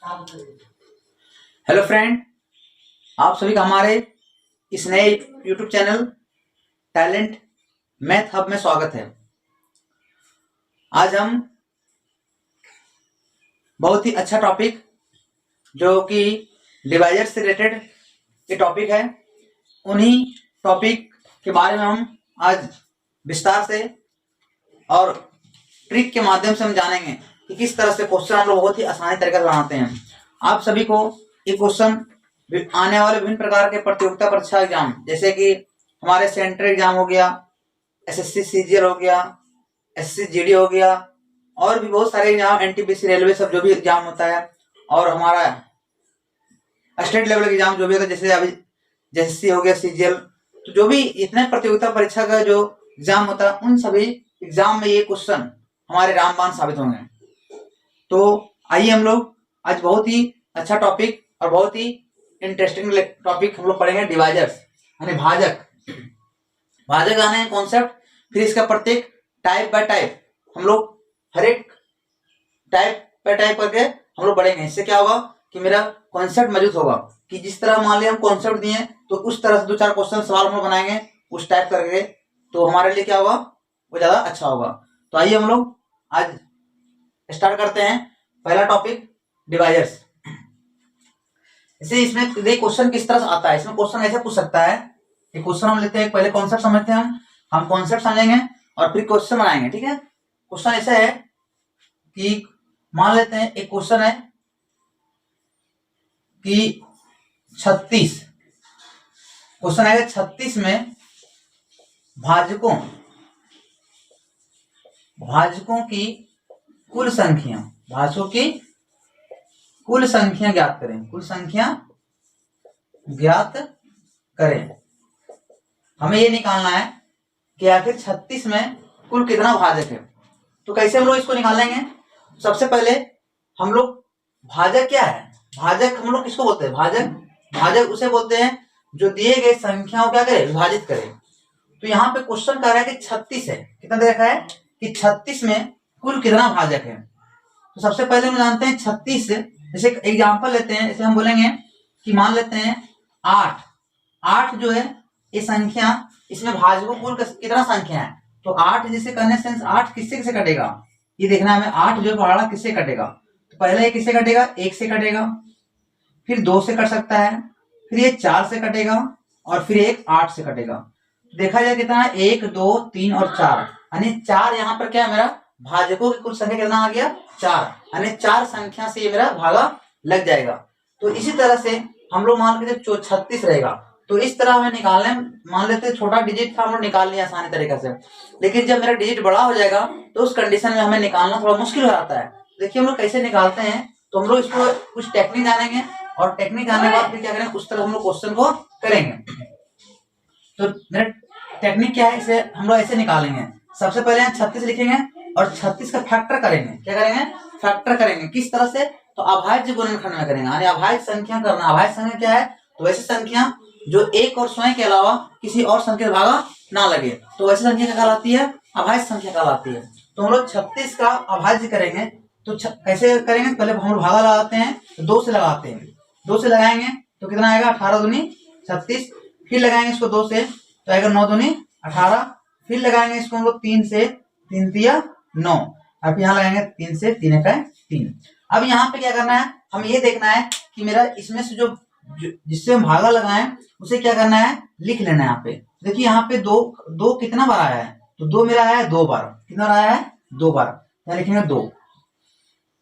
Hello friend, आप सभी का हमारे इस नए YouTube channel talent math hub में स्वागत है। आज हम बहुत ही अच्छा टॉपिक जो कि डिवाइजर से रिलेटेड ये टॉपिक है, उन्हीं टॉपिक के बारे में हम आज विस्तार से और ट्रिक के माध्यम से हम जानेंगे कि किस तरह से क्वेश्चन हम लोग बहुत ही आसानी तरीके से बनाते हैं। आप सभी को ये क्वेश्चन आने वाले विभिन्न प्रकार के प्रतियोगिता परीक्षा एग्जाम, जैसे कि हमारे सेंट्रल एग्जाम हो गया, एसएससी सीजीएल हो गया, एसएससी जीडी हो गया, और भी बहुत सारे एग्जाम, एनटीपीसी रेलवे, सब जो भी एग्जाम होता है, और हमारा स्टेट लेवल के एग्जाम जो भी होता है, जैसे अभी एसएससी हो गया, सीजीएल, तो जो भी इतने प्रतियोगिता परीक्षा का जो एग्जाम होता है, उन सभी एग्जाम में ये क्वेश्चन हमारे रामबाण साबित होंगे। तो आइए हम लोग आज बहुत ही अच्छा टॉपिक और बहुत ही इंटरेस्टिंग टॉपिक हम लोग पढ़ेंगे, डिवाइजर्स यानी भाजक। भाजक आने कॉन्सेप्ट, फिर इसका प्रत्येक टाइप बाय टाइप हम लोग हर एक टाइप बाय टाइप करके हम लोग पढ़ेंगे। इससे क्या होगा कि मेरा कॉन्सेप्ट मौजूद होगा कि जिस तरह मान लिया हम कॉन्सेप्ट दिए तो उस तरह से दो चार क्वेश्चन सवाल हम लोग बनाएंगे उस टाइप करके, तो हमारे लिए क्या होगा, वो ज्यादा अच्छा होगा। तो आइए हम लोग आज स्टार्ट करते हैं। पहला टॉपिक डिवाइजर्स। इसे इसमें क्वेश्चन किस तरह से आता है, इसमें क्वेश्चन ऐसे पूछ सकता है। एक क्वेश्चन हम लेते हैं, पहले कॉन्सेप्ट समझते हैं, हम कॉन्सेप्ट समझेंगे और फिर क्वेश्चन बनाएंगे, ठीक है। क्वेश्चन ऐसा है कि मान लेते हैं एक क्वेश्चन है कि 36 क्वेश्चन है, 36 में भाजकों की कुल संख्या, भाजकों की कुल संख्या ज्ञात करें, कुल संख्या ज्ञात करें। हमें ये निकालना है कि आखिर 36 में कुल कितना भाजक है। तो कैसे हम लोग इसको निकालेंगे? सबसे पहले हम लोग, भाजक क्या है, भाजक हम लोग किसको बोलते हैं, भाजक उसे बोलते हैं जो दिए गए संख्याओं क्या करे, विभाजित करे। तो यहाँ पे क्वेश्चन कह रहा है कि 36 है, कितना दे रखा है कि 36 में कुल कितना भाजक है। तो सबसे पहले हम जानते हैं 36, जैसे एग्जांपल लेते हैं, जैसे हम बोलेंगे कि मान लेते हैं 8 जो है ये संख्या, इसमें भाजकों कुल कितना संख्या है। तो 8 जिसे करने से 8 किससे से कटेगा, ये देखना है हमें। 8 जो पहाड़ा किससे कटेगा, तो पहले ये किससे कटेगा, 1 से कटेगा, फिर 2 से कट सकता है, फिर ये 4 से कटेगा, और फिर एक 8 से कटेगा। तो देखा जाए कितना है, 1 2 3 और 4, यानी 4 यहाँ पर क्या है, मेरा भाजकों की कुल संख्या कितना आ गया, 4, यानी 4 संख्या से ये मेरा भागा लग जाएगा। तो इसी तरह से हम लोग मान के 36 रहेगा, तो इस तरह हमें निकालने, मान लेते हैं छोटा डिजिट था, हम लोग निकाल लिया आसानी तरीके से, लेकिन जब मेरा डिजिट बड़ा हो जाएगा तो उस कंडीशन में हमें निकालना थोड़ा मुश्किल हो जाता है। देखिए हम लोग कैसे निकालते हैं, तो हम लोग इसको कुछ टेक्निक जानेंगे, और टेक्निक जानने के बाद फिर क्या करेंगे, उस तरह हम लोग क्वेश्चन को करेंगे। तो मेरा टेक्निक क्या है, इसे हम लोग ऐसे निकालेंगे। सबसे पहले 36 लिखेंगे और 36 का फैक्टर करेंगे। क्या करेंगे, फैक्टर करेंगे। किस तरह से, तो अभाज्य गुणनखंड में करेंगे, यानी अभाज्य संख्या करना। अभाज्य संख्या क्या है, तो वैसी संख्या जो एक और स्वयं के अलावा किसी और संख्या से भागा ना लगे, तो वैसी संख्या क्या कहलाती है, अभाज्य संख्या कहलाती है। तो हम लोग 36 का अभाज्य करेंगे, तो कैसे करेंगे, पहले हम लोग भागा लगाते हैं, तो 2 से लगाते हैं, 2 से लगाएंगे तो कितना आएगा, 18 दूनी 36, फिर लगाएंगे इसको 2 से तो आएगा 9 दूनी 18, फिर लगाएंगे इसको हम लोग 3 से, 3 तिया 9, अब यहाँ लगाएंगे 3 से, 3 एक 3। अब यहाँ पे क्या करना है, हम ये देखना है कि मेरा इसमें से जो जिससे हम भागा लगाएं उसे क्या करना है, लिख लेना है। यहाँ पे देखिए, यहाँ पे दो कितना बार आया है, तो 2 मेरा आया है 2 बार, कितना बार आया है, 2 बार, यहाँ लिखेंगे 2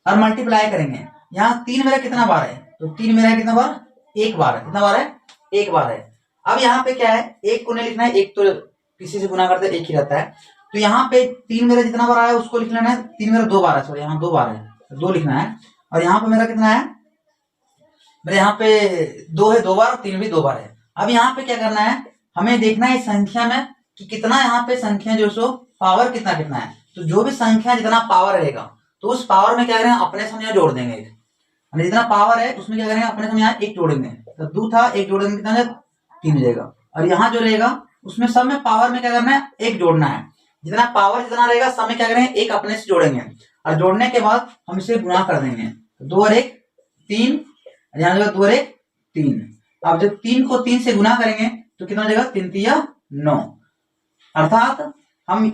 और मल्टीप्लाई करेंगे। यहाँ 3 मेरा कितना बार है, तो 3 मेरा कितना बार, 1 बार है, कितना बार है, 1 बार है। अब यहाँ पे क्या है, 1 को नहीं लिखना है, 1 तो किसी से गुना करते 1 ही रहता है, तो यहाँ पे 3 मेरा जितना बार आया है उसको लिख लेना है। 3 मेरा 2 बार है, सॉरी यहाँ 2 बार है, 2 लिखना है। और यहाँ पे मेरा कितना है, मेरे यहाँ पे 2 है 2 बार, 3 भी 2 बार है। अब यहाँ पे क्या करना है, हमें देखना है संख्या में कि कितना यहाँ पे संख्या जो सो पावर कितना कितना है। तो जो भी संख्या जितना पावर रहेगा, तो उस पावर में क्या करेंगे, अपने समय जोड़ देंगे। जितना पावर है उसमें क्या करेंगे, अपने समय यहाँ 1 जोड़ेंगे, तो 2 था 1 जोड़ेंगे कितना है, 3 हो जाएगा। और यहाँ जो रहेगा उसमें सब में पावर में क्या करना है, 1 जोड़ना है। जितना पावर जितना रहेगा सब में क्या करेंगे, 1 अपने से जोड़ेंगे, और जोड़ने के बाद हम इसे गुणा कर देंगे, 2 और 1 3, यहाँ हो जाएगा 2 और 1 3। अब जब 3 को 3 से गुना करेंगे तो कितना हो जाएगा, 3 3 9। अर्थात हम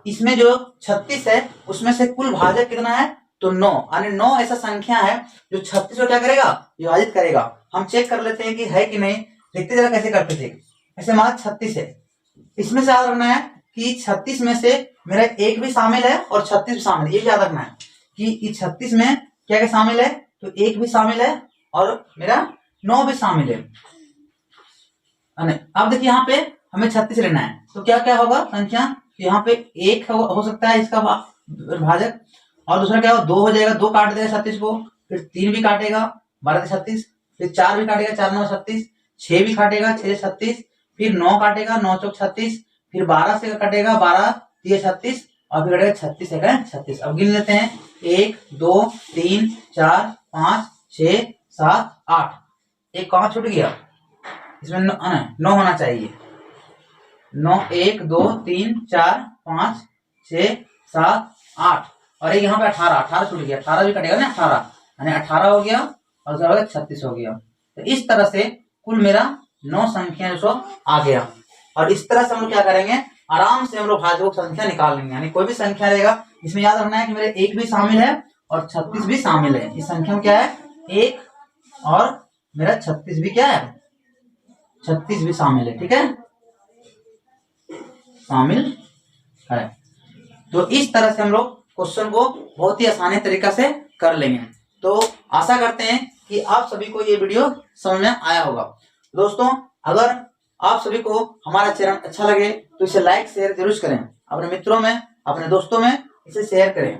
इसमें जो 36 है उसमें से कुल भाजक कितना है, तो 9, यानी 9 ऐसा संख्या है जो 36 को क्या करेगा, विभाजित करेगा। हम चेक कर लेते हैं कि है कि नहीं, देखते जरा कैसे करते थे। ऐसे हमारा 36 है, इसमें से याद रखना है कि 36 में से मेरा 1 भी शामिल है और 36 भी शामिल है। ये याद रखना है कि इस 36 में क्या क्या शामिल है, तो 1 भी शामिल है और मेरा 9 भी शामिल है। अब देखिए यहाँ पे हमें 36 लेना है, तो क्या क्या होगा संख्या, यहाँ पे 1 हो सकता है इसका भाजक, और दूसरा क्या होगा 2 हो जाएगा, 2 काट देगा 36 को, फिर 3 भी काटेगा 12 से 36, फिर 4 भी काटेगा 4 9 36, 6 भी काटेगा 6 36, फिर 9 काटेगा 9 चौक 36, फिर 12 से काटेगा 12 3 36, और फिर काटेगा 36 है 36। अब गिन लेते हैं 1 2 3 4 5 6 7 8। एक कहाँ छूट गया, इसमें 9 होना चाहिए। 9 1 2 3 4 5 6 7 8, और एक यहाँ पे 18 छूट गया, 18 भी कटेगा ना, 18 यानी 18 हो गया और 36 हो गया। तो इस तरह से कुल मेरा 9 संख्या जो आ गया, और इस तरह से हम लोग क्या करेंगे, आराम से हम लोग भाजक संख्या निकाल लेंगे। यानी कोई भी संख्या रहेगा, इसमें याद रखना है कि मेरे 1 भी शामिल है और 36 भी शामिल है। इस संख्या में क्या है, 1 और मेरा 36 भी क्या है, 36 भी शामिल है, ठीक है, शामिल है। तो इस तरह से हम लोग क्वेश्चन को बहुत ही आसानी तरीका से कर लेंगे। तो आशा करते हैं कि आप सभी को ये वीडियो समझ में आया होगा। दोस्तों, अगर आप सभी को हमारा चैनल अच्छा लगे तो इसे लाइक शेयर जरूर करें, अपने मित्रों में अपने दोस्तों में इसे शेयर करें,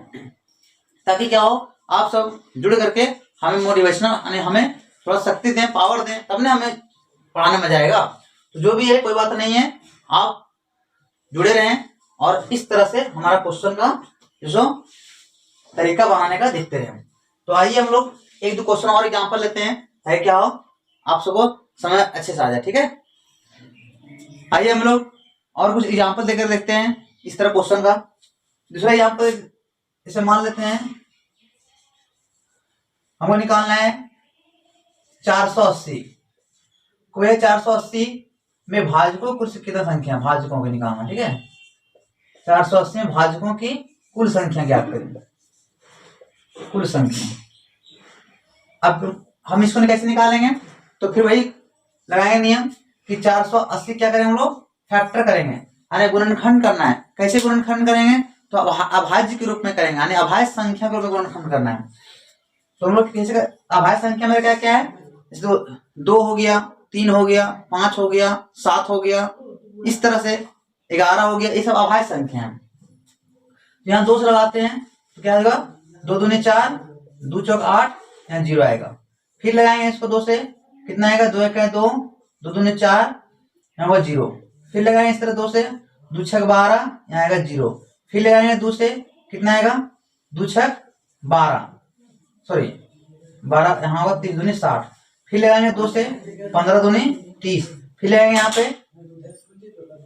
ताकि क्या हो, आप सब जुड़ करके हमें मोटिवेशनल यानी हमें थोड़ा शक्ति दें, पावर दें, तब ना हमें पढ़ाने में मजा आएगा। तो जो भी है कोई बात नहीं है, आप जुड़े रहें और इस तरह से हमारा क्वेश्चन का जो तरीका बनाने का देखते रहें। तो आइए हम लोग एक दो क्वेश्चन और एग्जांपल लेते हैं, ताकि क्या हो, आप सबको समझ अच्छे से आ जाए, ठीक है। आइए हम लोग और कुछ एग्जांपल देकर देखते हैं इस तरह क्वेश्चन का। दूसरा एग्जांपल इसे मान लेते हैं, हमको निकालना है 480 को, 480 में भाजकों कुल कितना संख्या, भाजकों की निकालना, ठीक है। 480 में भाजकों की कुल संख्या ज्ञात करेंगे, कुल संख्या। अब हम इसको कैसे निकालेंगे, तो फिर वही लगाएंगे नियम कि 480 क्या करेंगे हम लोग, फैक्टर करेंगे, यानी गुणनखंड करना है। कैसे गुणनखंड करेंगे, तो अभाज्य के रूप में करेंगे, यानी अभाज्य संख्या के रूप में गुणनखंड करना है। तो हम लोग कैसे, अभाज्य संख्या में क्या क्या है, 2 हो गया, 3 हो गया, 5 हो गया, 7 हो गया, इस तरह से 11 हो गया, ये सब अभाज्य संख्या है। यहाँ 2 से लगाते हैं तो क्या आएगा, 2 दूनी 4, 2 चौक 8, यहाँ 0 आएगा। फिर लगाएंगे इसको 2 से, कितना आएगा, 2 1 2, 2 दूनी 4, यहाँ होगा 0। फिर लगाएंगे इस तरह 2 से, 2 6 12, यहाँ आएगा 0। फिर लगाएंगे 2 से, कितना आएगा, 2 6 12, सॉरी 12, यहाँ होगा 3 दूनी 60। फिर लगाएंगे 2 से, 15 दूनी 30। फिर लगाएंगे यहाँ पे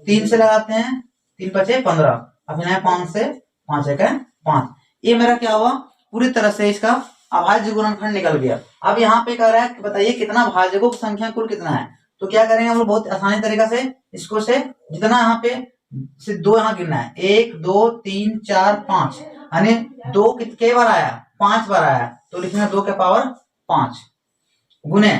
3 से लगाते हैं, 3 5 15, अब यहाँ 5 से 5 1 5। ये मेरा क्या हुआ, पूरी तरह से इसका अभाज्य गुणनखंड निकल गया। अब यहाँ पे कह रहा है कि बताइए कितना भाजकों की संख्या कुल कितना है। तो क्या करेंगे हम लोग, बहुत आसानी तरीका से इसको से जितना यहाँ पे से 2 यहाँ गिनना है, 1 2 3 4 5, यानी 2 कितने बार आया, 5 बार आया, तो लिखेंगे 2 के पावर 5 गुने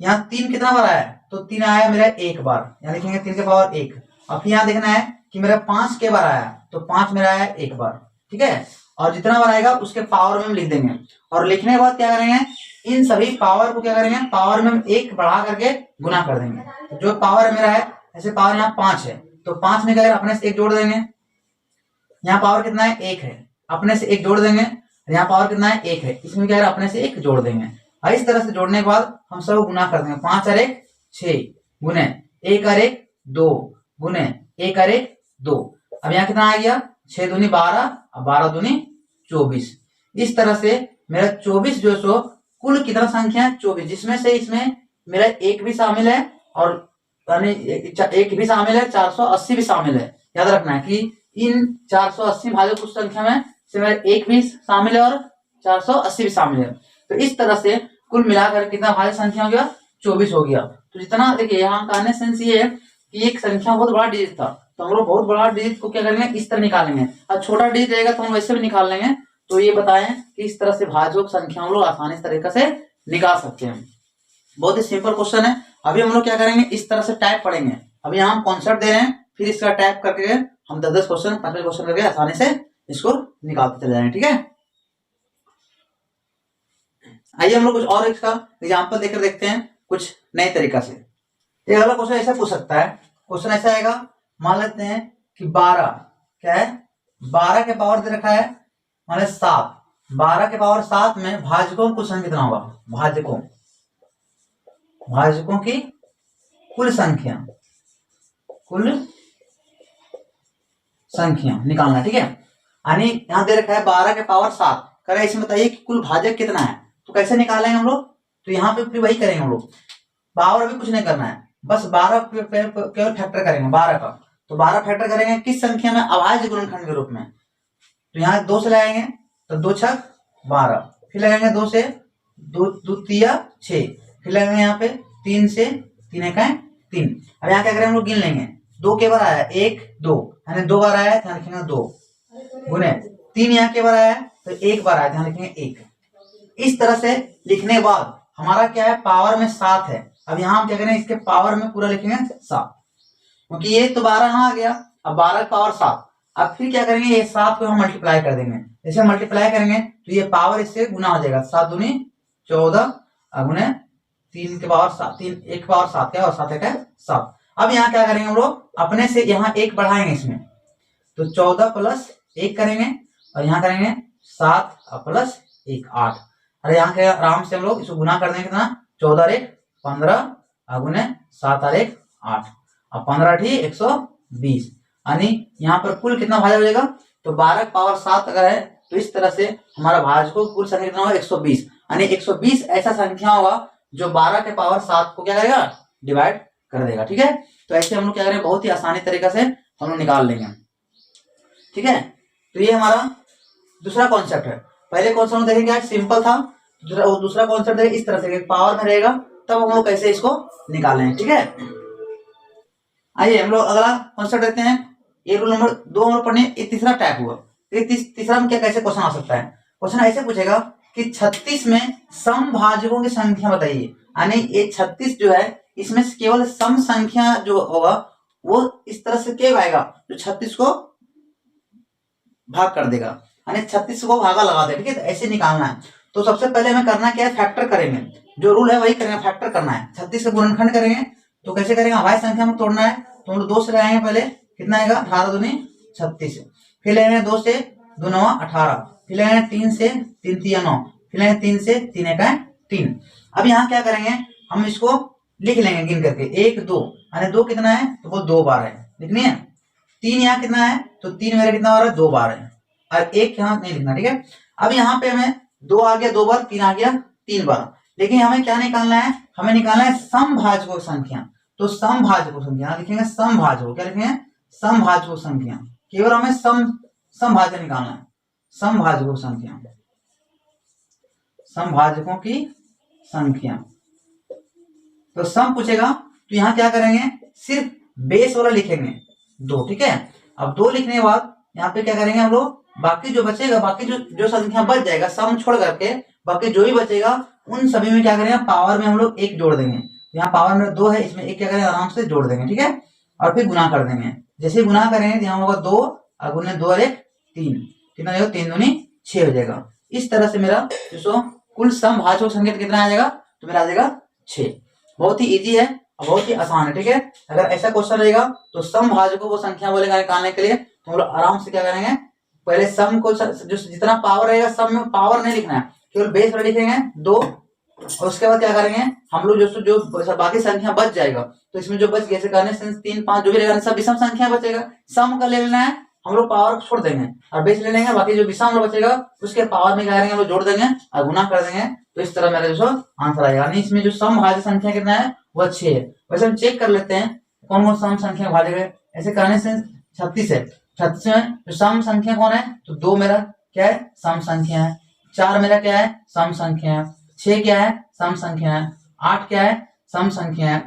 यहाँ 3 कितना बार आया, तो 3 आया मेरा 1 बार, यहाँ लिखेंगे 3 के पावर 1। अब फिर यहाँ देखना है कि मेरा 5 के बार आया, तो 5 मेरा आया 1 बार, ठीक है। और जितना बार आएगा उसके पावर में हम लिख देंगे, और लिखने के बाद क्या करेंगे, इन सभी पावर को क्या करेंगे, पावर में हम 1 बढ़ा करके गुना कर देंगे। जो पावर मेरा है, ऐसे पावर यहाँ 5 है, तो 5 में क्या करें, अपने से 1 जोड़ देंगे। यहाँ पावर कितना है, 1 है, अपने से 1 जोड़ देंगे। यहाँ पावर कितना है, 1 है, इसमें क्या है, अपने से 1 जोड़ देंगे। और इस तरह से जोड़ने के बाद हम सब गुना कर देंगे। 5 और 1 6 गुने 1 और 1 2 गुने 1 और 1 2। अब यहाँ कितना आ गया, 6 दूनी 12 और 12 दूनी 24। इस तरह से मेरा 24 जो सो कुल कितना संख्या है, 24, जिसमें से इसमें मेरा 1 भी शामिल है और यानी 1 भी शामिल है, 480 भी शामिल है। याद रखना है कि इन 480 भाजक कुछ संख्या में से मेरा 1 भी शामिल है और 480 भी शामिल है। तो इस तरह से कुल मिलाकर कितना भाज्य संख्या हो गया, 24 हो गया। तो जितना देखिए यहाँ कहने सेंस ये है कि एक संख्या बहुत बड़ा डिजिट था, तो हम लोग बहुत बड़ा डिजिट को क्या करेंगे, इस तरह निकालेंगे, और छोटा डिजिट रहेगा तो हम वैसे भी निकाल लेंगे। तो ये बताएं कि इस तरह से भाज्यों की संख्या हम लोग आसानी तरीके से निकाल सकते हैं। बहुत ही सिंपल क्वेश्चन है। अभी हम लोग क्या करेंगे, इस तरह से टाइप पढ़ेंगे। अभी यहाँ हम कॉन्सेप्ट दे रहे हैं, फिर इसका टाइप करके हम 10-10 क्वेश्चन 5 क्वेश्चन करके आसानी से इसको निकालते चले जाएंगे। ठीक है, आइए हम लोग कुछ और इसका एग्जाम्पल देकर देखते हैं कुछ नए तरीका से। एक अगला क्वेश्चन ऐसा पूछ सकता है, क्वेश्चन ऐसा आएगा, मान लेते हैं कि 12 क्या है, 12 के पावर दे रखा है मान 7, 12 के पावर 7 में भाजकों कुल संख्या कितना होगा, भाजकों की कुल संख्या निकालना। ठीक है, यानी यहां दे रखा है 12 के पावर 7, करे इसमें बताइए कि कुल भाजक कितना है। तो कैसे निकालेंगे हम लोग, तो यहाँ पे फिर वही करेंगे हम लोग, पावर अभी कुछ नहीं करना है, बस 12 केवल फैक्टर करेंगे 12 का। तो 12 फैक्टर करेंगे किस संख्या में, अभाज्य गुणनखंड के रूप में। तो यहाँ 2 से लगाएंगे तो 2 छक 12, फिर लगाएंगे 2 से 2 तिया 6, फिर लगाएंगे यहाँ पे 3 से 3 एका 3। अब यहाँ क्या करेंगे हम लोग गिन लेंगे, 2 के बार आया 1 2, यानी 2 बार आया, ध्यान रखेंगे 2 गुने 3, यहाँ के बार आया तो 1 बार आया, ध्यान रखेंगे 1। इस तरह से लिखने के बाद हमारा क्या है, पावर में 7 है। अब यहाँ हम क्या करें, इसके पावर में पूरा लिखेंगे 7, क्योंकि ये तो 12 यहाँ आ गया, अब 12 पावर 7। अब फिर क्या करेंगे, ये 7 को हम मल्टीप्लाई कर देंगे, जैसे मल्टीप्लाई करेंगे तो ये पावर इससे गुना हो जाएगा, 7 दूनी 14 गुने 3 के पावर 7, 3 1 पावर 7 क्या, और 7 का 7। अब यहाँ क्या करेंगे हम लोग, अपने से यहाँ 1 बढ़ाएंगे इसमें, तो 14 प्लस 1 करेंगे, और यहाँ करेंगे 7 प्लस 1 8। अरे यहाँ के आराम से हम लोग इसको गुना कर देंगे कितना, 14 और 1 15 गुने 7 और 1 8, और 15 ठी 120, यानी यहाँ पर कुल कितना भाज्य हो जाएगा, तो 12 पावर 7 अगर है तो इस तरह से हमारा भाजकों कुल संख्या कितना होगा, 120, यानी 120 ऐसा संख्या होगा जो 12 के पावर 7 को क्या करेगा, डिवाइड कर देगा। ठीक है, तो ऐसे हम लोग क्या करेंगे, बहुत ही आसानी तरीके से हम लोग निकाल लेंगे। ठीक है, तो ये हमारा दूसरा कॉन्सेप्ट है। पहले कॉन्सेप्ट देखेंगे सिंपल था, दूसरा कॉन्सेप्ट देखेंगे इस तरह से पावर में रहेगा, तब हम लोग कैसे इसको निकालेंगे। ठीक है, आइए हम लोग अगला कॉन्सेप्ट देखते हैं। ये रूल नंबर 2 हम लोग पढ़ने, ये तीसरा टाइप हुआ। तीसरा में क्या कैसे क्वेश्चन आ सकता है, क्वेश्चन ऐसे पूछेगा कि 36 में समभाजकों की संख्या बताइए, यानी ये 36 जो है इसमें केवल सम संख्या जो होगा वो इस तरह से क्या आएगा, जो 36 को भाग कर देगा, यानी 36 को भागा लगा दे। ठीक है, तो ऐसे निकालना है। तो सबसे पहले हमें करना क्या है, फैक्टर करेंगे, जो रूल है वही करेंगे, फैक्टर करना है। 36 का गुणनखंड करेंगे, तो कैसे करेंगे, अभाज्य संख्या में तोड़ना है, तो हम लोग 2 से लगाएंगे, पहले कितना आएगा 18 दूनी 36, फिर लेंगे 2 से 2 9 18, फिर लेंगे 3 से 3 3 9, फिर लेंगे 3 से 3 एका 3। अब यहाँ क्या करेंगे, हम इसको लिख लेंगे गिन करके 1 2, यानी 2 कितना है, तो वो 2 बार है लिखनी है। 3 यहाँ कितना है, तो 3 मेरा कितना हो रहा है, 2 बार है, और 1 यहाँ नहीं लिखना। ठीक है, अब यहाँ पे हमें 2 आ गया 2 बार, 3 आ गया 3 बार, लेकिन हमें क्या निकालना है, हमें निकालना है समभाजकों की संख्या। तो समभाजकों संख्या लिखेंगे, समभाजकों क्या लिखेंगे, समभाजकों संख्या, केवल हमें समभाजक निकालना है, समभाजकों संख्या, समभाजकों की संख्या। तो सम पूछेगा तो यहाँ क्या करेंगे, सिर्फ बेस वाला लिखेंगे 2। ठीक है, अब 2 लिखने के बाद यहाँ पे क्या करेंगे हम लोग, बाकी जो बचेगा, बाकी जो संख्या बच जाएगा सम छोड़ करके, बाकी जो भी बचेगा उन सभी में क्या करेंगे, पावर में हम लोग 1 जोड़ देंगे। यहाँ पावर में 2 है, इसमें 1 क्या करेंगे, आराम से जोड़ देंगे। ठीक है, और फिर गुना कर देंगे, जैसे गुना करेंगे तो यहाँ होगा 2 गुने 2 और 1 3, कितना जाएगा 3 दूनी 6 हो जाएगा। इस तरह से मेरा जो कुल समभाजकों संख्या कितना आ जाएगा, तो मेरा आ जाएगा 6। बहुत ही इजी है और बहुत ही आसान है। ठीक है, अगर ऐसा क्वेश्चन रहेगा तो समभाजकों को संख्या बोलेगा निकालने के लिए, तो हम लोग आराम से क्या करेंगे, पहले सम को जो जितना पावर रहेगा, सम में पावर नहीं लिखना है, केवल बेस पर लिखेंगे 2, और उसके बाद क्या करेंगे हम लोग, जो बाकी संख्या बच जाएगा, तो इसमें जो बच गया करने से 3 5 जो भी रहेगा सब विषम संख्या बचेगा, सम का ले लेना है, हम लोग पावर को छोड़ देंगे और बेस ले लेंगे, बाकी जो विषम बचेगा उसके पावर में क्या करेंगे हम लोग जोड़ देंगे और गुना कर देंगे। तो इस तरह मेरा जो आंसर आएगा, यानी इसमें जो समभाज्य संख्या कितना है वो 6 है। वैसे हम चेक कर लेते हैं कौन कौन सम संख्या भाजक है। ऐसे करने से 36 है, 36 में जो सम संख्या कौन है, तो 2 मेरा क्या है, सम संख्या है, 4 मेरा क्या है, सम संख्या है, 6 क्या है, सम संख्या है। 8 क्या है, सम संख्या है।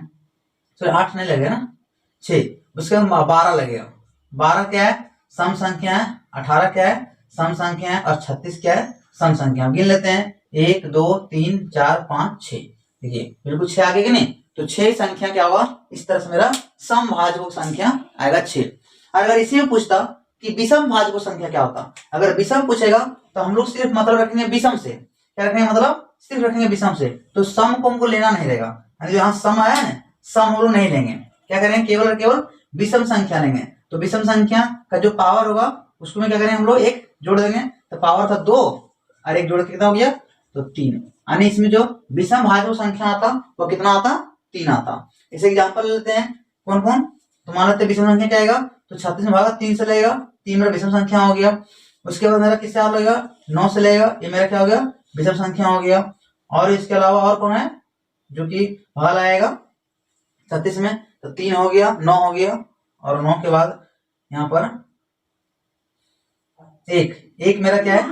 सॉरी 8 नहीं लगेगा ना, 6। उसके बाद 12 लगेगा। 12 क्या है, सम संख्या है। 18 क्या है, सम संख्या है। और 36 क्या है, सम संख्या। गिन लेते हैं, 1 2 3 4 5 6। देखिए बिल्कुल 6 आगे कि नहीं, तो 6 संख्या क्या होगा, इस तरह से मेरा समभाजक संख्या आएगा 6। अगर इसी में पूछता कि विषम भाजक संख्या क्या होता, अगर विषम पूछेगा तो हम लोग सिर्फ मतलब रखेंगे विषम से। क्या रखेंगे, मतलब सिर्फ रखेंगे विषम से। तो सम को हमको लेना नहीं रहेगा, जो यहाँ सम आया है सम हम लोग नहीं लेंगे। क्या करेंगे, केवल और केवल विषम संख्या लेंगे। तो विषम संख्या का जो पावर होगा उसको में क्या करेंगे, हम लोग 1 जोड़ देंगे। तो पावर था 2 और 1 जोड़ के कितना हो गया, तो 3। यानी इसमें जो विषम भाजक संख्या आता वो कितना आता, 3 आता। इसे एग्जाम्पल लेते हैं, कौन कौन, तो मान लेते हैं विषम संख्या क्या आएगा, तो 36 में भागा 3 से लगेगा, 3 मेरा विषम संख्या हो गया। उसके बाद मेरा किससे हल होगा, 9 से लगेगा, ये मेरा क्या हो गया, विषम संख्या हो गया। और इसके अलावा और कौन है जो कि हल आएगा 36 में, तो 3 हो गया, 9 हो गया। और 9 के बाद यहाँ पर 1 मेरा क्या है,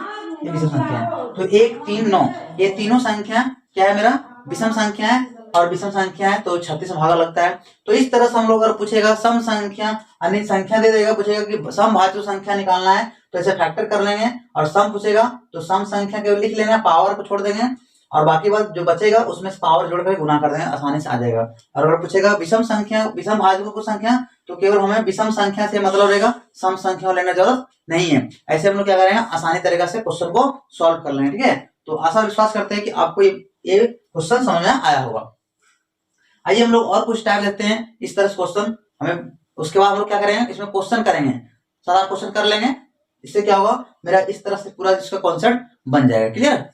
ये विषम संख्या है। तो 1 3 9 ये तीनों संख्या क्या है, मेरा विषम संख्या है और विषम संख्या है, तो 36 में भागा लगता है। तो इस तरह से हम लोग अगर पूछेगा सम संख्या यानी संख्या दे देगा, पूछेगा कि समभाजक संख्या निकालना है तो ऐसे फैक्टर कर लेंगे। और सम पूछेगा तो सम संख्या केवल लिख लेना, पावर को छोड़ देंगे और बाकी बात जो बचेगा उसमें पावर जोड़ कर गुना कर देंगे, आसानी से आ जाएगा। और अगर पूछेगा विषम संख्या विषम भाजकों की संख्या तो केवल हमें विषम संख्या से मतलब रहेगा, सम संख्या लेने जरूरत नहीं है। ऐसे हम लोग क्या करेंगे, आसानी तरीके से क्वेश्चन को सॉल्व कर लेंगे। ठीक है, तो आशा विश्वास करते हैं कि आपको ये क्वेश्चन समझ में आया होगा। आइए हम लोग और कुछ टाइप लेते हैं इस तरह से क्वेश्चन हमें। उसके बाद हम लोग क्या करेंगे, इसमें क्वेश्चन करेंगे, सारा क्वेश्चन कर लेंगे। इससे क्या होगा, मेरा इस तरह से पूरा इसका कॉन्सेप्ट बन जाएगा। क्लियर।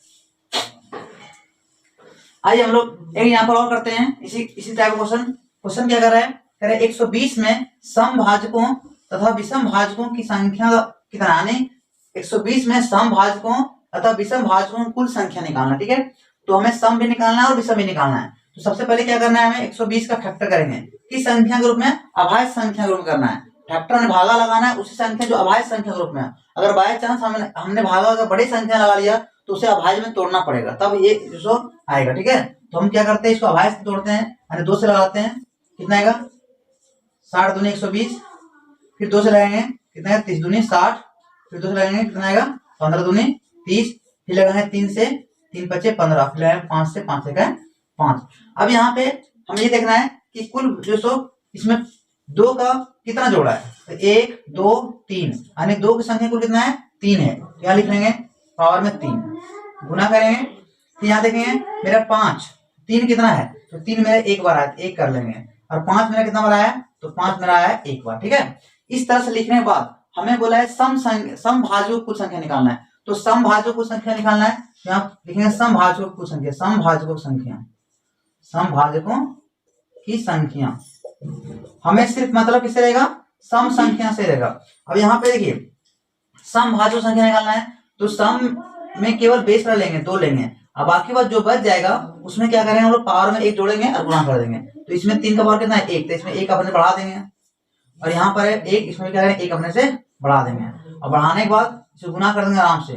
आइए हम लोग एक यहाँ पर और करते हैं इसी टाइप का क्वेश्चन क्या कर रहा है, कह रहे हैं 120 में समभाजकों तथा विषम भाजकों की संख्या कितना, यानी 120 में समभाजकों तथा विषम भाजकों की कुल संख्या निकालना। ठीक है, तो हमें सम भी निकालना है और विषम भी निकालना है। तो सबसे पहले क्या करना है, हमें 120 का फैक्टर करेंगे, किस संख्या के रूप में, अभाज्य संख्या के रूप में करना है। फैक्टर में भागा लगाना है उसी संख्या जो अभाज्य संख्या के रूप में है। अगर बाय चांस हमने भागा अगर बड़ी संख्या लगा लिया तो उसे अभाज्य में तोड़ना पड़ेगा, तब ये जो आएगा। ठीक है, तो हम क्या करते हैं, इसको अभाज्य से तोड़ते हैं, यानी 2 से लगाते हैं, कितना आएगा 60 दूनी 120, फिर 2 से लगाएंगे कितना है 30 दूनी 60, फिर 2 से लगाएंगे कितना आएगा 15 दूनी 30, फिर लगाएंगे 3 से 3 बचे 15, फिर लगाएंगे 5 से 5 से 5। अब यहाँ पे हमें ये देखना है कि कुल जो सो इसमें 2 का कितना जोड़ा है, तो 1 2 3, यानी 2 की संख्या कुल कितना है 3 है। क्या लिख लेंगे, पावर में 3 गुना करेंगे। फिर यहाँ देखेंगे मेरा 5, 3 कितना है, तो 3 मेरा एक बार आया, 1 कर लेंगे। और 5 मेरा कितना बार आया, तो 5 मेरा आया एक बार। ठीक है, इस तरह से लिखने के बाद हमें बोला है समभाजकों कुल संख्या निकालना है। तो समभाजकों कुल संख्या निकालना है, यहाँ लिखेंगे समभाजकों कुल संख्या, समभाजकों की संख्या हमें सिर्फ मतलब किससे रहेगा, सम संख्या से रहेगा। अब यहाँ पे देखिए समभाजक संख्या निकालना है, तो सम में केवल बेस वाला लेंगे 2 लेंगे, अब बाकी बात जो बच जाएगा उसमें क्या करेंगे हम लोग, पावर में 1 जोड़ेंगे और गुणा कर देंगे। तो इसमें 3 का पावर कितना है 1, तो इसमें 1 अपने बढ़ा देंगे। और यहाँ पर है 1, इसमें क्या करेंगे 1 अपने से बढ़ा देंगे। और बढ़ाने के बाद इसे गुना कर देंगे आराम से,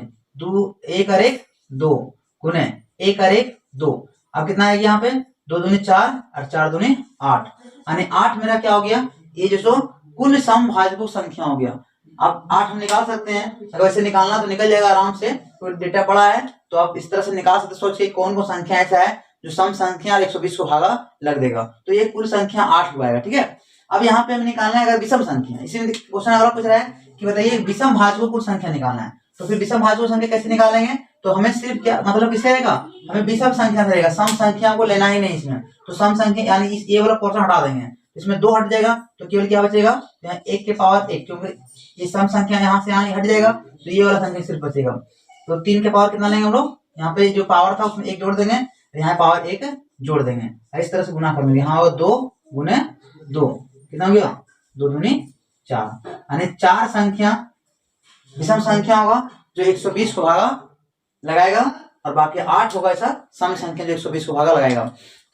1 और 1 2 गुने 1 और 1 2। अब कितना आएगा यहाँ पे 2 दूनी 4 और 4 दूनी 8, यानी 8 मेरा क्या हो गया, ये जो सो कुल समभाजकों संख्या हो गया। अब 8 हम निकाल सकते हैं, अगर वैसे निकालना तो निकल जाएगा आराम से, तो डेटा बड़ा है तो आप इस तरह से निकाल सकते। सोचिए कौन कौन संख्या ऐसा है जो सम संख्या और 120 को भागा लग देगा, तो ये कुल संख्या 8 हो जाएगा। ठीक है, अब यहाँ पे हमें निकालना है अगर विषम संख्या, इसी में क्वेश्चन अगर पूछ रहा है कि बताइए विषम भाजकों कुल संख्या निकालना है, तो फिर विषम भाजकों संख्या कैसे निकालेंगे, तो हमें सिर्फ क्या मतलब किससे रहेगा, हमें विषम संख्या से रहेगा, सम संख्या को लेना ही नहीं इसमें। तो सम संख्या यानी इस ये वाला पोर्शन हटा देंगे, इसमें 2 हट जाएगा तो केवल क्या बचेगा, 1 के पावर 1, क्योंकि ये सम संख्या यहाँ से यहाँ हट जाएगा तो ये वाला संख्या सिर्फ बचेगा। तो 3 के पावर कितना लेंगे हम लोग, यहाँ पे जो पावर था उसमें 1 जोड़ देंगे, यहाँ पावर 1 जोड़ देंगे, इस तरह से गुना कर देंगे। यहाँ 2 गुने 2 कितना हो गया 2 दूनी 4, यानी 4 संख्या विषम संख्या होगा जो 120 को भागा लगाएगा और बाकी 8 होगा ऐसा सम संख्या जो 120 को भागा लगाएगा।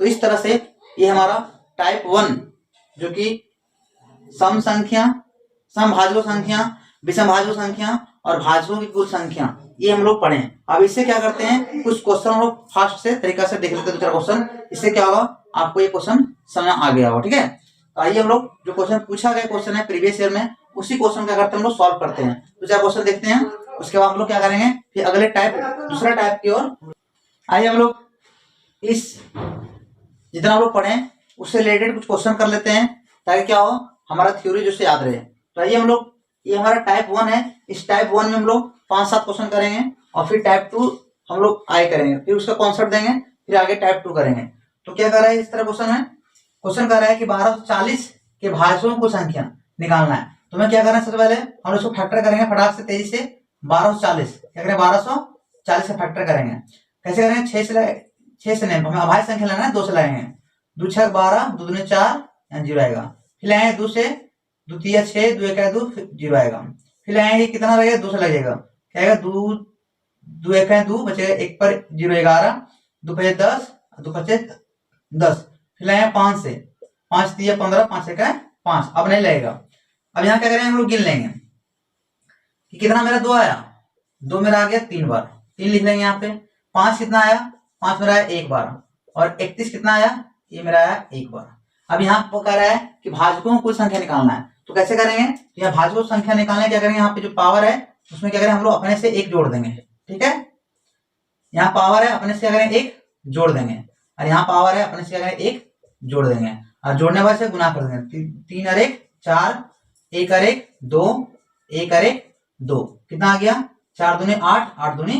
तो इस तरह से ये हमारा टाइप 1 जो कि सम संख्या, समभाजकों संख्या, विषम भाजकों संख्या और भाजकों की कुल संख्या ये हम लोग पढ़े। अब इससे क्या करते हैं, कुछ क्वेश्चन हम लोग फास्ट से तरीका से देख लेते हैं। दूसरा क्वेश्चन, इससे क्या होगा, आपको ये क्वेश्चन समझ आ गया होगा। ठीक है, तो आइए हम लोग जो क्वेश्चन पूछा गया क्वेश्चन है प्रीवियस ईयर में, उसी क्वेश्चन क्या करते हैं हम लोग सॉल्व करते हैं। दूसरा क्वेश्चन देखते हैं, उसके बाद हम लोग क्या करेंगे, फिर अगले टाइप, दूसरा टाइप की ओर। आइए हम लोग इस जितना हम लोग पढ़े उससे रिलेटेड कुछ क्वेश्चन कर लेते हैं, ताकि क्या हो, हमारा थ्योरी जो से याद रहे। तो आइए हम लोग, ये हमारा टाइप 1 है, इस टाइप 1 में हम लोग 5-7 क्वेश्चन करेंगे, और फिर टाइप 2 हम लोग आगे करेंगे, फिर उसका कॉन्सेप्ट देंगे, फिर आगे टाइप 2 करेंगे। तो क्या कर रहा है, इस तरह क्वेश्चन है, क्वेश्चन कर रहा है कि 1240 के भाजकों को संख्या निकालना है। तो मैं क्या कर रहा है, सबसे पहले हम इसको फैक्टर करेंगे फटाक से तेजी से। 1240 क्या करें, 1240 से फैक्टर करेंगे। कैसे करेंगे, 6 से नहीं, हमें अभाज्य संख्या लेना है, 2 से लगाएंगे। 2 6 12, 2 दूनी 4, 0 आएगा। फिर लाएंगे 2 से, 2 3 6, 2 1 2, 0 आएगा। फिर लाएंगे कितना लगेगा, 2 से लगेगा, क्या आएगा, 2 1 2 बचेगा, 1 पर 0 11, 2 5 10, 2 5 10। फिर लाएंगे 5 से, 5 3 15, 5 1 5, अब नहीं लगेगा। अब यहाँ क्या करेंगे, हम लोग गिन लेंगे कि कितना मेरा 2 आया, 2 मेरा आ गया 3 बार, 3 लिख लेंगे यहाँ पे। 5 कितना आया, 5 मेरा आया 1 बार, और 31 कितना आया, ये मेरा आया 1 बार। अब यहाँ पर कह रहा है कि भाजकों को कुल संख्या निकालना है, तो कैसे करेंगे, तो यहाँ भाजकों की संख्या निकालने क्या करेंगे, यहाँ पे जो पावर है उसमें क्या करें, हम लोग अपने से 1 जोड़ देंगे। ठीक है, यहाँ पावर है, अपने से क्या करें, 1 जोड़ देंगे, और यहाँ पावर है, अपने से क्या करें, 1 जोड़ देंगे, और जोड़ने वाले से गुना कर देंगे। 3 और 1 4, 1 और 1 2, 1 और 1 2, कितना आ गया, 4 दूनी 8, 8 दूनी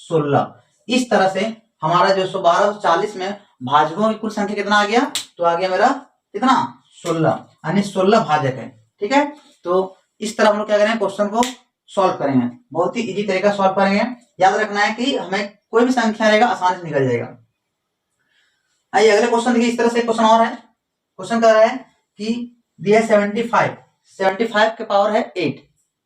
16। इस तरह से हमारा जो 1240 में भाजकों की कुल संख्या कितना आ गया, तो आ गया मेरा कितना, 16, यानी 16 भाजक है। ठीक है, तो इस तरह हम लोग क्या करेंगे, क्वेश्चन को सॉल्व करेंगे, बहुत ही इजी तरीका सॉल्व करेंगे। याद रखना है कि हमें कोई भी संख्या रहेगा आसानी से निकल जाएगा। आइए अगले क्वेश्चन देखिए, इस तरह से क्वेश्चन और है। क्वेश्चन कह रहा है कि दिया 75 के पावर है 8,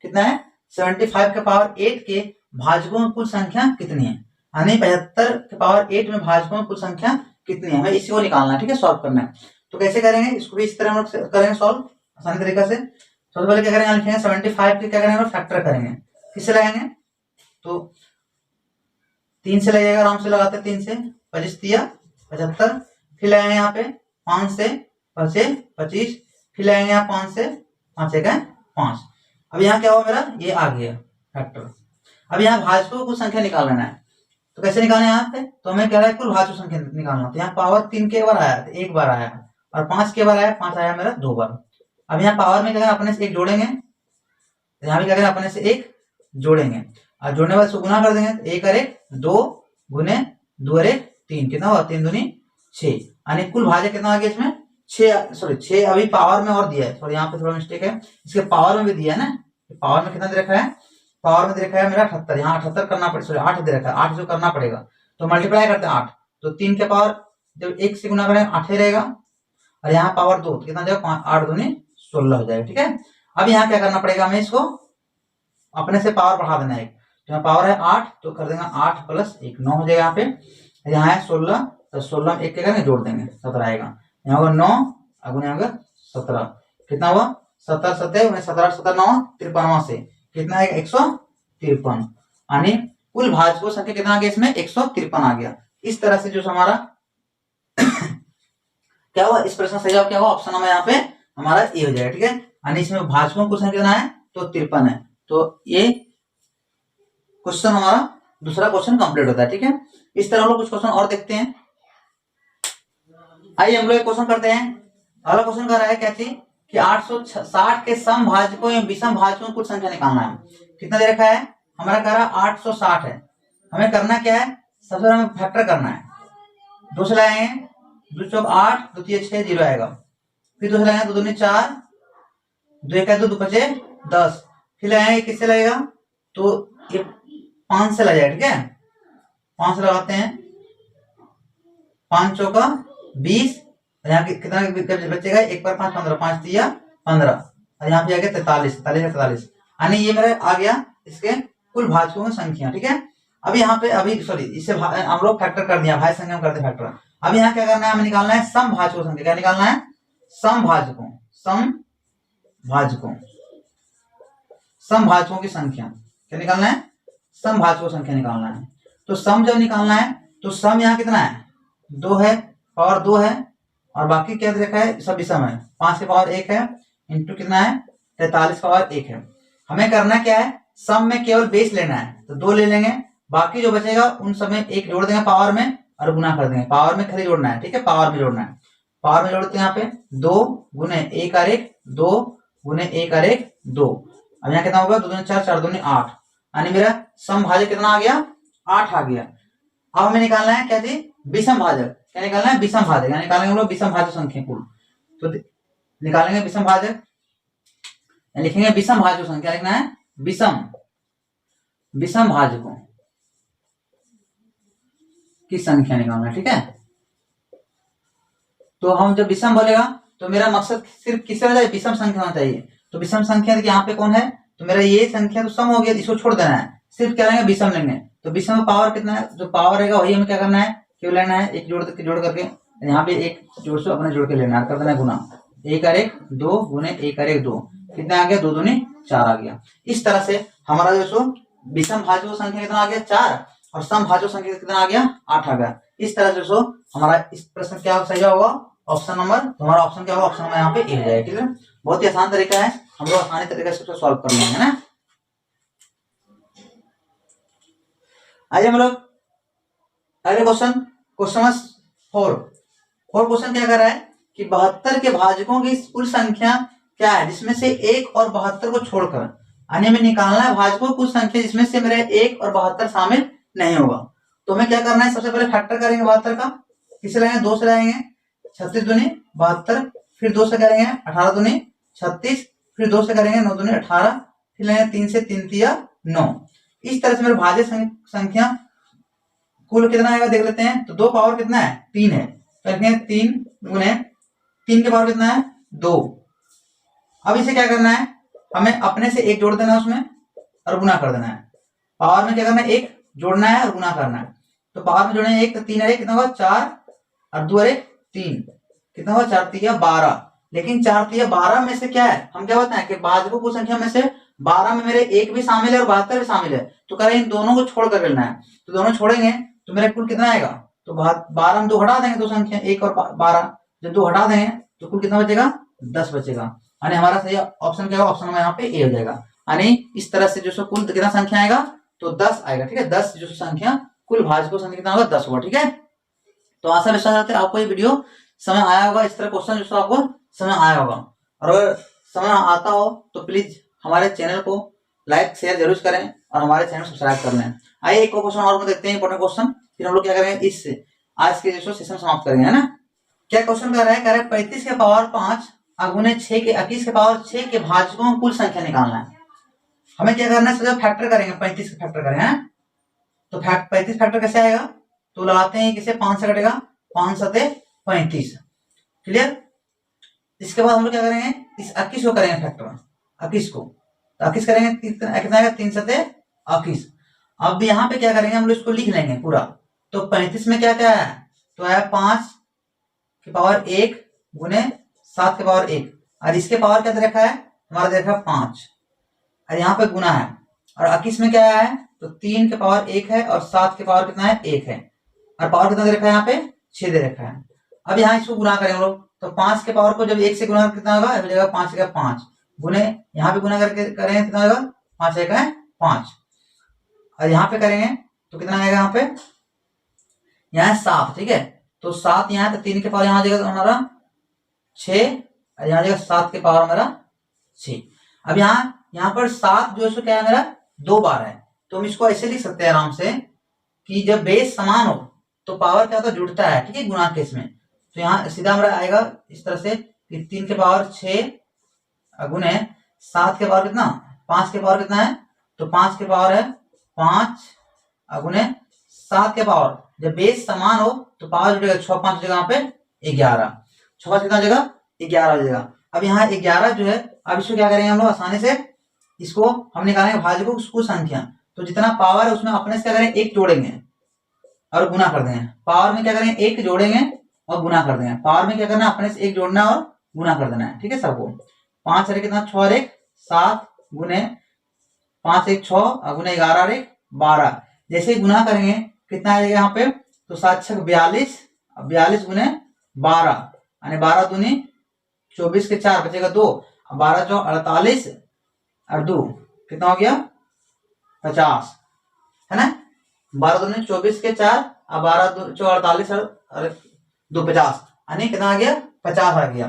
कितना है, 75 के पावर 8 के भाजकों की कुल संख्या कितनी है, यानी 75 के पावर 8 में भाजकों की कुल संख्या कितनी है, हमें इसी को निकालना है। ठीक है, सॉल्व करना है। तो कैसे करेंगे, इसको भी इस तरह हम लोग करेंगे सॉल्व आसानी तरीका से। सबसे पहले क्या करेंगे, लिखेंगे 75 के क्या करेंगे, फैक्टर करेंगे। किससे लगाएंगे, तो 3 से लगेगा, आराम से लगाते हैं। 3 से 25 दिया 75, फिर लगाएंगे यहाँ पे 5 से 25 25, फिर लगाएंगे यहाँ 5 से 5 1 5। अब यहाँ क्या हुआ मेरा, ये आ गया फैक्टर। अब यहाँ भाजकों को संख्या निकाल लेना है, तो कैसे निकालना है, यहाँ पे तो हमें कह रहा है कुल भाजकों संख्या निकालना। तो यहाँ पावर 3 के बार आया, 1 बार आया, और 5 के बार आया, 5 आया मेरा 2 बार। अब यहाँ पावर में क्या करें, अपने से 1 जोड़ेंगे, यहाँ भी क्या करें, अपने से 1 जोड़ेंगे, और जोड़ने वाले से गुना कर देंगे। 1 और 1 2 गुने 2 और 1 3, कितना हुआ, 3 दूनी 6, यानी कुल भाजक कितना आ गया इसमें, 6 अभी पावर में और दिया है, सॉरी यहाँ पे थोड़ा मिस्टेक है, इसके पावर में भी दिया है ना, पावर में कितना दे रखा है, पावर में दे रखा है मेरा 78, यहाँ 78 करना पड़ेगा, सॉरी 8 दे रखा है, 8 जो करना पड़ेगा, तो मल्टीप्लाई करते हैं 8, तो 3 के पावर जब 1 से गुना करेंगे 8 ही रहेगा, और यहाँ पावर 2 तो कितना जाएगा, 8 दूनी 16 हो जाएगा। ठीक है, अब यहाँ क्या करना पड़ेगा, हमें इसको अपने से पावर बढ़ा देना है। तो यहाँ पावर है 8, तो कर देंगे 8 + 1 9 हो जाएगा यहाँ पे, यहाँ है 16, तो 16 में 1 के करेंगे जोड़ देंगे, 17 आएगा। यहाँ होगा 9 अगुना होगा 17, कितना हुआ, 17 17 17 17 9 53 से कितना आएगा, 153, यानी कुल भाजकों संख्या कितना आ गया इसमें, 153 आ गया। इस तरह से जो हमारा क्या हुआ, इस प्रश्न सही जवाब क्या हुआ, ऑप्शन नंबर यहाँ पे हमारा ए हो जाएगा। ठीक है, यानी इसमें भाजकों की कुल संख्या कितना है, तो 53 है। तो ये क्वेश्चन हमारा दूसरा क्वेश्चन कंप्लीट होता है। ठीक है, इस तरह हम लोग कुछ क्वेश्चन और देखते हैं। आइए हम लोग एक क्वेश्चन करते हैं। अगला क्वेश्चन कर रहा है क्या चीज, कि 860 के सम भाजकों या विषम भाजकों की कुल संख्या निकालना है। कितना दे रखा है, हमारा कह रहा है 860 है, हमें करना क्या है, सबसे पहले हमें फैक्टर करना है। 2 से लाएंगे, 2 चौक 8, 2 3 6 0 आएगा। फिर 2 से लाएंगे, 2 दूनी 4, 2 1 2, 2 5 10। फिर लाएंगे, किससे लगेगा, तो ये 5 से लग जाएगा। ठीक है, 5 से लगाते हैं, 5 चौका 20, यहाँ कितना बचेगा, 1 पर 5 15, 5 दिया 15, और यहाँ पे आ गया 43, यानी ये मेरा आ गया इसके कुल भाजकों की संख्या। ठीक है, अब यहाँ पे अभी सॉरी इससे हम लोग फैक्टर कर दिया, भाज्य संख्या में करते फैक्टर। अब यहाँ क्या करना है, हमें निकालना है सम भाजकों संख्या। क्या निकालना है, सम भाजकों की संख्या। क्या निकालना है, समभाजकों संख्या निकालना है। तो सम जब निकालना है तो सम यहाँ कितना है, 2 है, पावर 2 है, और बाकी क्या देखा है सब विषम है, 5 के पावर 1 है इंटू कितना है 43 पावर 1 है। हमें करना क्या है, सम में केवल बेस लेना है, तो 2 ले लेंगे, बाकी जो बचेगा उन सब में 1 जोड़ देंगे पावर में और गुना कर देंगे। पावर में खाली जोड़ना है, ठीक है, पावर में जोड़ना है। पावर में जोड़ते हैं यहाँ पे 2 गुने 1 और 1, 2 गुने 1 और 1, 2। अब यहाँ कितना होगा, 2 दूनी 4, 4 दूनी 8, यानी मेरा समभाजक कितना आ गया, 8 आ गया। अब हमें निकालना है क्या जी, विषम भाजक। क्या निकालना है, विषम भाजक, यानी निकालेंगे हम लोग विषम भाजक संख्या कुल। तो निकालेंगे विषम भाजक, लिखेंगे विषम भाजक संख्या, लिखना है विषम भाजकों की संख्या निकालना, ठीक है। तो हम जब विषम बोलेगा तो मेरा मकसद सिर्फ किससे हो जाए, विषम संख्या होना चाहिए। तो विषम संख्या यहाँ पे कौन है, तो मेरा ये संख्या तो सम हो गया, इसको छोड़ देना है, सिर्फ क्या लेंगे, विषम लेंगे। तो विषम में पावर कितना है, जो पावर रहेगा वही हमें क्या करना है, क्यों लेना है, एक जोड़ करके यहाँ पे एक जोड़ से अपने जोड़ के लेना है, कर देना है गुना, 1 और 1, 2 गुने 1 और 1, 2, कितना आ गया, 2 दूनी 4 आ गया। इस तरह से हमारा जो सो विषम भाजकों संख्या कितना आ गया, 4, और सम भाजकों संख्या कितना आ गया, 8 आ गया। इस तरह से सो हमारा इस प्रश्न क्या सही होगा, ऑप्शन नंबर, तुम्हारा ऑप्शन क्या होगा, ऑप्शन नंबर यहाँ पे ए हो जाएगा, ठीक है। बहुत ही आसान तरीका है, हम लोग आसानी तरीके से सॉल्व कर लेंगे ना। आइए हम लोग अगले क्वेश्चन 4 क्वेश्चन क्या कर रहा है कि 72 के भाजकों की कुल संख्या क्या है जिसमें से 1 और 72 को छोड़कर, यानी हमें निकालना है भाजकों कुल संख्या जिसमें से मेरे 1 और 72 शामिल नहीं होगा। तो हमें क्या करना है, सबसे पहले फैक्टर करेंगे 72 का, किसे लाएंगे, 2 से लाएंगे, 36 दूनी 72, फिर 2 से करेंगे 18 दूनी 36, फिर 2 से करेंगे 9 दूनी 18, फिर लेंगे 3 से 3 तिया 9। इस तरह से मेरे भाज्य संख्या कुल कितना आएगा देख लेते हैं। तो 2 पावर कितना है, 3 है, तो 3 गुने 3 के पावर कितना है, 2। अब इसे क्या करना है, हमें अपने से 1 जोड़ देना है उसमें और गुना कर देना है। पावर में क्या करना है, 1 जोड़ना है और गुना करना है। तो पावर में जोड़ना है 1, तो 3 और 1 कितना होगा, 4, और 2 और 1 3, कितना होगा, 4 तिया 12। लेकिन 4 तिया 12 में से क्या है, हम क्या बताएं कि भाजकों की संख्या में से 12 में मेरे 1 भी शामिल है और 72 भी शामिल है। तो कह रहे हैं इन दोनों को छोड़ कर लेना है। तो दोनों छोड़ेंगे तो मेरा कुल कितना आएगा, तो 12 में 2 हटा देंगे, 2 संख्या 1 और 12, जब 2 हटा देंगे तो कुल कितना बचेगा, 10 बचेगा। यानी हमारा सही ऑप्शन क्या होगा, ऑप्शन में यहाँ पे ए हो जाएगा। यानी इस तरह से जो कुल कितना संख्या आएगा, तो 10 आएगा, ठीक है। 10 जो संख्या कुल भाजकों संख्या कितना होगा, 10 होगा, ठीक है। तो आशा विश्वास करते हैं आपको ये वीडियो समझ आया होगा, इस तरह क्वेश्चन जो आपको समझ आया होगा। और अगर समझ आता हो तो प्लीज हमारे चैनल को लाइक शेयर जरूर करें और हमारे चैनल सब्सक्राइब कर लें। आइए एक क्वेश्चन और देखते हैं, इंपॉर्टेंट क्वेश्चन, फिर हम लोग क्या करेंगे, इससे आज के जो सेशन समाप्त करेंगे, है ना। क्या क्वेश्चन कर रहा है, कह रहा है 35 के पावर 5 गुने 6 के 21 के पावर 6 के भाजकों की कुल संख्या निकालना है। हमें क्या करना है, सबसे फैक्टर करेंगे, 35 का फैक्टर करेंगे, तो 35 फैक्टर कैसे आएगा, तो लगाते हैं किसे, 5 से कटेगा, 5 सते 35, क्लियर। इसके बाद हम लोग क्या करेंगे, इस 21 को करेंगे फैक्टर, 21 को, तो 21 करेंगे, कितना आएगा, 3 सते 21। अब यहाँ पे क्या करेंगे, हम लोग इसको लिख लेंगे पूरा। तो 35 में क्या क्या है, तो है 5 के पावर 1 गुने 7 के पावर 1, और इसके पावर क्या दे रखा है, हमारा दे रखा है 5, और यहाँ पे गुना है। और 21 में क्या है, तो 3 के पावर 1 है और 7 के पावर कितना है, 1 है, और पावर कितना दे रखा है, यहाँ पे 6 दे रखा है। अब यहाँ इसको गुना करेंगे हम लोग, तो 5 के पावर को जब 1 से गुना कितना होगा, हो जाएगा 5 का 5 गुने, यहाँ पे गुना करके करेंगे कितना होगा, 5 का 5, और यहाँ पे करेंगे तो कितना आएगा, यहाँ पे यहाँ 7, ठीक है। तो 7 यहाँ, तो 3 के पावर यहाँ आ जाएगा, तो हमारा 6, और यहाँ आ जाएगा 7 के पावर हमारा 6। अब यहाँ पर 7 जो है क्या है, मेरा 2 बार है, तो हम इसको ऐसे लिख सकते हैं आराम से कि जब बेस समान हो तो पावर क्या होता है, जुड़ता है, ठीक है, गुणा केस में। तो यहाँ सीधा हमारा आएगा इस तरह से कि 3 के पावर 6 गुने 7 के पावर कितना, 5 के पावर कितना है, तो 5 के पावर है 5 गुने 7 के पावर, जब बेस समान हो तो पावर जुड़ेगा, 6 5 जगह पे 11, 6 कितना जगह 11 हो जाएगा। अब यहाँ 11 जो है, अब इसको क्या करेंगे हम लोग, आसानी से इसको हम निकालेंगे भाजकों की संख्या। तो जितना पावर है उसमें अपने से क्या करेंगे, 1 जोड़ेंगे और गुना कर देंगे। पावर में क्या करेंगे, 1 जोड़ेंगे और गुना कर देंगे। पावर में क्या करना है, अपने से 1 जोड़ना और गुना कर देना है, ठीक है सबको। 5 और 1 कितना, 6 और 1 7 गुने 5 1 6 गुने 11 और 1 12। जैसे ही गुना करेंगे कितना आ जाएगा यहाँ पे, तो 7 छक 42, 42 गुने 12 यानी 12 दूनी 24 के 4 बचेगा 2, 12 चौ 48 और 2 कितना हो गया 50 है ना। 12 दूनी 24 के 4 और 12 चौ 48 और 2 50 यानी कितना आ गया 50 आ गया,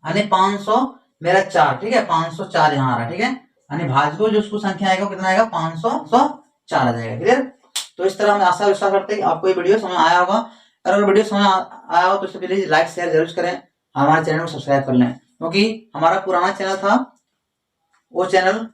यानी 500 मेरा 4, ठीक है 504 यहाँ आ रहा है, ठीक है। यानी भाजको जो उसको संख्या आएगा कितना आएगा 504 आ जाएगा। क्लियर। तो इस तरह हम आशा विश्वास करते हैं कि आपको ये वीडियो समझ आया होगा। अगर वीडियो समझ आया हो तो इससे प्लीज लाइक शेयर जरूर करें, हमारे चैनल को सब्सक्राइब कर लें, क्योंकि हमारा पुराना चैनल था वो चैनल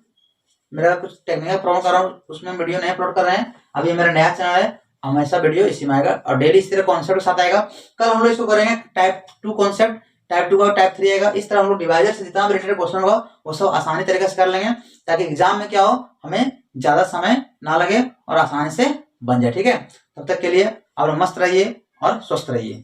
मेरा कुछ टेक्निकल प्रॉब्लम कर रहा हूँ, उसमें वीडियो नहीं अपलोड कर रहे हैं। अभी मेरा नया चैनल है, हमेशा वीडियो इसी में आएगा और डेली इस तरह कॉन्सेप्ट के साथ आएगा। कल हम लोग इसको करेंगे टाइप 2 कॉन्सेप्ट, टाइप 2 का टाइप 3 आएगा। इस तरह हम लोग डिवाइजर से जितना भी रिलेटेड क्वेश्चन होगा वो सब आसानी तरीके से कर लेंगे, ताकि एग्जाम में क्या हो हमें ज्यादा समय ना लगे और आसानी से बन जाए, ठीक है। तब तक के लिए आप मस्त रहिए और स्वस्थ रहिए।